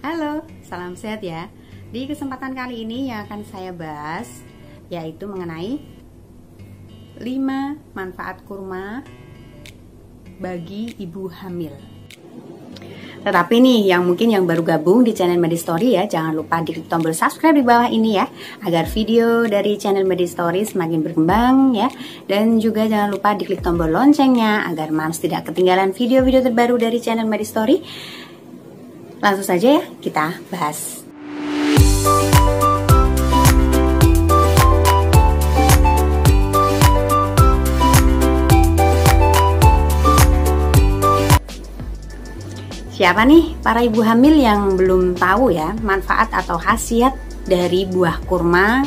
Halo, salam sehat ya. Di kesempatan kali ini yang akan saya bahas yaitu mengenai 5 manfaat kurma bagi ibu hamil. Tetapi nih yang mungkin yang baru gabung di channel Medistory ya, jangan lupa diklik tombol subscribe di bawah ini ya, agar video dari channel Medistory semakin berkembang ya. Dan juga jangan lupa diklik tombol loncengnya agar Mams tidak ketinggalan video-video terbaru dari channel Medistory. Langsung saja ya kita bahas. Siapa nih para ibu hamil yang belum tahu ya manfaat atau khasiat dari buah kurma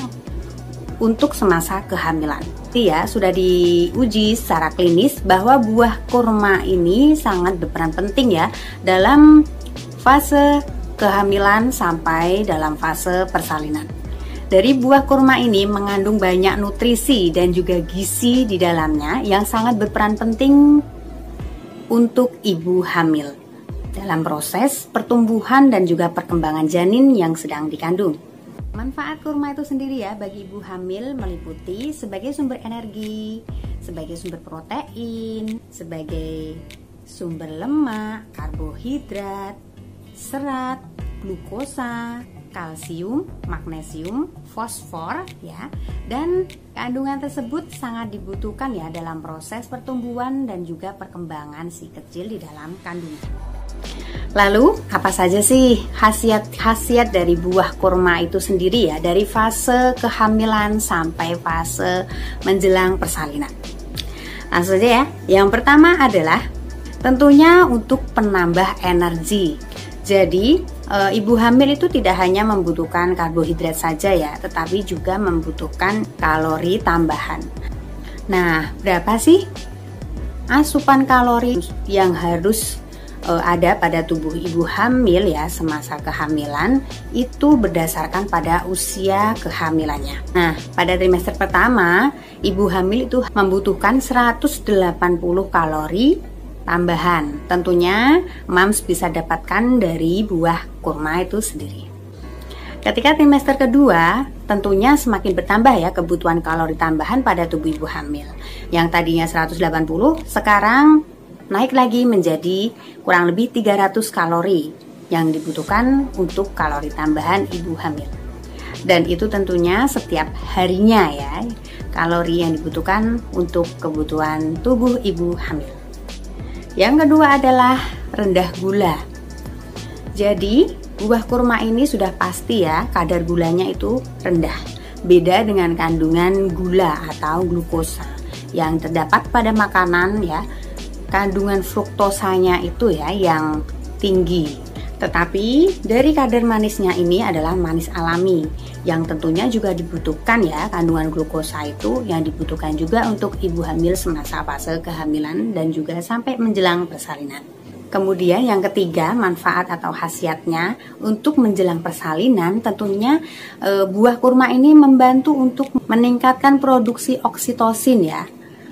untuk semasa kehamilan? Ya, sudah diuji secara klinis bahwa buah kurma ini sangat berperan penting ya dalam fase kehamilan sampai dalam fase persalinan. Dari buah kurma ini mengandung banyak nutrisi dan juga gizi di dalamnya yang sangat berperan penting untuk ibu hamil dalam proses pertumbuhan dan juga perkembangan janin yang sedang dikandung. Manfaat kurma itu sendiri ya bagi ibu hamil meliputi sebagai sumber energi, sebagai sumber protein, sebagai sumber lemak, karbohidrat, serat, glukosa, kalsium, magnesium, fosfor ya. Dan kandungan tersebut sangat dibutuhkan ya dalam proses pertumbuhan dan juga perkembangan si kecil di dalam kandungan. Lalu apa saja sih khasiat dari buah kurma itu sendiri ya dari fase kehamilan sampai fase menjelang persalinan? Langsung saja ya. Yang pertama adalah tentunya untuk penambah energi. Jadi ibu hamil itu tidak hanya membutuhkan karbohidrat saja ya, tetapi juga membutuhkan kalori tambahan. Nah, berapa sih asupan kalori yang harus ada pada tubuh ibu hamil ya semasa kehamilan? Itu berdasarkan pada usia kehamilannya. Nah, pada trimester pertama ibu hamil itu membutuhkan 180 kalori tambahan. Tentunya Mams bisa dapatkan dari buah kurma itu sendiri. Ketika trimester kedua tentunya semakin bertambah ya kebutuhan kalori tambahan pada tubuh ibu hamil. Yang tadinya 180 sekarang naik lagi menjadi kurang lebih 300 kalori yang dibutuhkan untuk kalori tambahan ibu hamil. Dan itu tentunya setiap harinya ya, kalori yang dibutuhkan untuk kebutuhan tubuh ibu hamil. Yang kedua adalah rendah gula. Jadi buah kurma ini sudah pasti ya kadar gulanya itu rendah. Beda dengan kandungan gula atau glukosa yang terdapat pada makanan ya. Kandungan fruktosanya itu ya yang tinggi. Tetapi dari kadar manisnya ini adalah manis alami yang tentunya juga dibutuhkan ya. Kandungan glukosa itu yang dibutuhkan juga untuk ibu hamil semasa fase kehamilan dan juga sampai menjelang persalinan. Kemudian yang ketiga manfaat atau khasiatnya untuk menjelang persalinan tentunya buah kurma ini membantu untuk meningkatkan produksi oksitosin ya.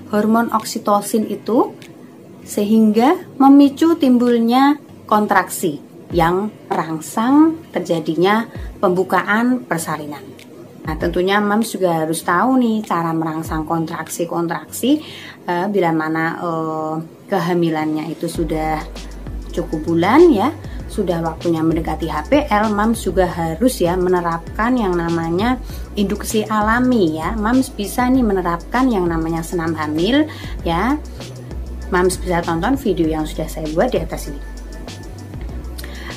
Hormon oksitosin itu sehingga memicu timbulnya kontraksi yang merangsang terjadinya pembukaan persalinan. Nah, tentunya Mams juga harus tahu nih cara merangsang kontraksi-kontraksi bila mana kehamilannya itu sudah cukup bulan ya, sudah waktunya mendekati HPL. Mams juga harus ya menerapkan yang namanya induksi alami ya. Mams bisa nih menerapkan yang namanya senam hamil ya. Mams bisa tonton video yang sudah saya buat di atas ini.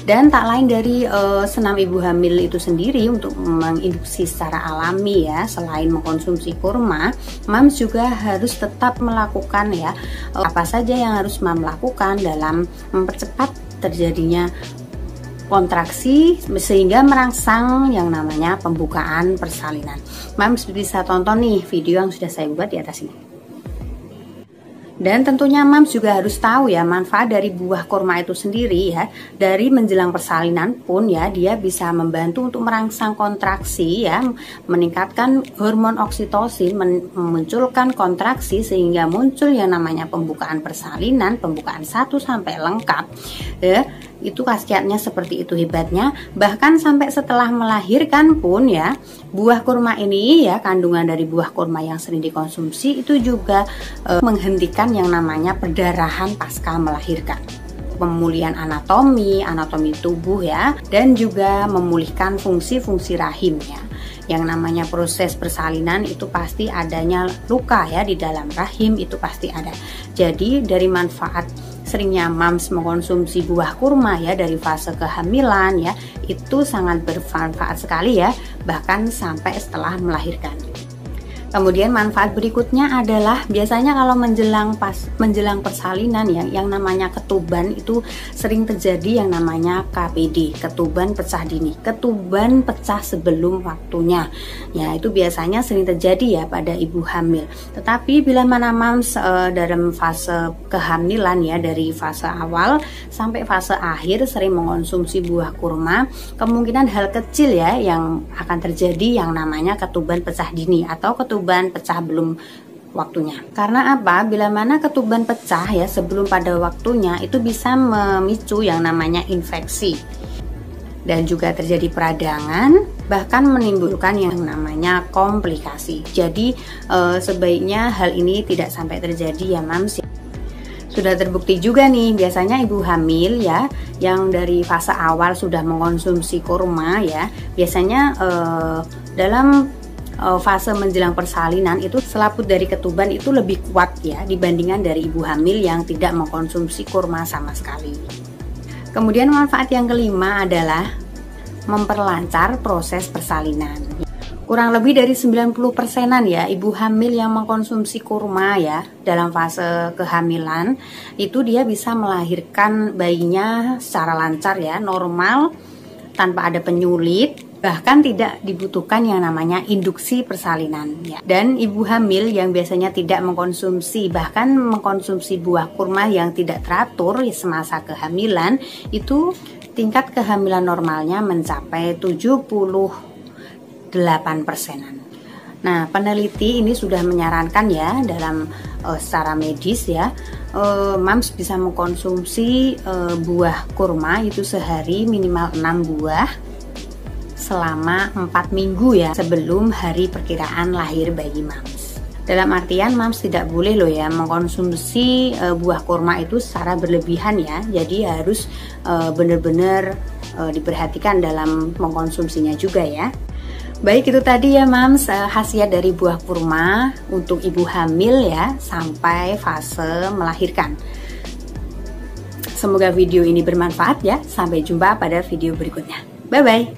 Dan tak lain dari senam ibu hamil itu sendiri untuk menginduksi secara alami ya, selain mengkonsumsi kurma, Mams juga harus tetap melakukan ya apa saja yang harus Mams lakukan dalam mempercepat terjadinya kontraksi sehingga merangsang yang namanya pembukaan persalinan. Mams bisa tonton nih video yang sudah saya buat di atas ini. Dan tentunya Mams juga harus tahu ya manfaat dari buah kurma itu sendiri ya. Dari menjelang persalinan pun ya dia bisa membantu untuk merangsang kontraksi ya, meningkatkan hormon oksitosin, memunculkan kontraksi sehingga muncul yang namanya pembukaan persalinan, pembukaan 1 sampai lengkap ya. Itu khasiatnya seperti itu hebatnya. Bahkan sampai setelah melahirkan pun ya, buah kurma ini ya, kandungan dari buah kurma yang sering dikonsumsi itu juga menghentikan yang namanya perdarahan pasca melahirkan, pemulihan anatomi tubuh ya, dan juga memulihkan fungsi-fungsi rahim ya. Yang namanya proses persalinan itu pasti adanya luka ya di dalam rahim, itu pasti ada. Jadi dari manfaat seringnya mams mengkonsumsi buah kurma ya dari fase kehamilan ya, itu sangat bermanfaat sekali ya, bahkan sampai setelah melahirkan. Kemudian manfaat berikutnya adalah biasanya kalau menjelang persalinan ya, yang namanya ketuban itu sering terjadi yang namanya KPD, ketuban pecah dini, ketuban pecah sebelum waktunya. Ya, itu biasanya sering terjadi ya pada ibu hamil. Tetapi bila mana mams dalam fase kehamilan ya, dari fase awal sampai fase akhir sering mengkonsumsi buah kurma, kemungkinan hal kecil ya yang akan terjadi yang namanya ketuban pecah dini atau ketuban pecah belum waktunya. Karena apa? Bila mana ketuban pecah ya sebelum pada waktunya, itu bisa memicu yang namanya infeksi dan juga terjadi peradangan, bahkan menimbulkan yang namanya komplikasi. Jadi sebaiknya hal ini tidak sampai terjadi ya mams. Sudah terbukti juga nih, biasanya ibu hamil ya yang dari fase awal sudah mengkonsumsi kurma ya, biasanya dalam fase menjelang persalinan itu selaput dari ketuban itu lebih kuat ya dibandingkan dari ibu hamil yang tidak mengkonsumsi kurma sama sekali. Kemudian manfaat yang kelima adalah memperlancar proses persalinan. Kurang lebih dari 90%-an ya ibu hamil yang mengkonsumsi kurma ya dalam fase kehamilan itu dia bisa melahirkan bayinya secara lancar ya, normal, tanpa ada penyulit, bahkan tidak dibutuhkan yang namanya induksi persalinan ya. Dan ibu hamil yang biasanya tidak mengkonsumsi, bahkan mengkonsumsi buah kurma yang tidak teratur semasa kehamilan, itu tingkat kehamilan normalnya mencapai 78%-an. Nah, peneliti ini sudah menyarankan ya dalam secara medis ya, mams bisa mengkonsumsi buah kurma itu sehari minimal 6 buah selama 4 minggu ya sebelum hari perkiraan lahir bayi mams. Dalam artian mams tidak boleh loh ya mengkonsumsi buah kurma itu secara berlebihan ya. Jadi harus benar-benar diperhatikan dalam mengkonsumsinya juga ya. Baik, itu tadi ya mams khasiat dari buah kurma untuk ibu hamil ya sampai fase melahirkan. Semoga video ini bermanfaat ya. Sampai jumpa pada video berikutnya. Bye bye.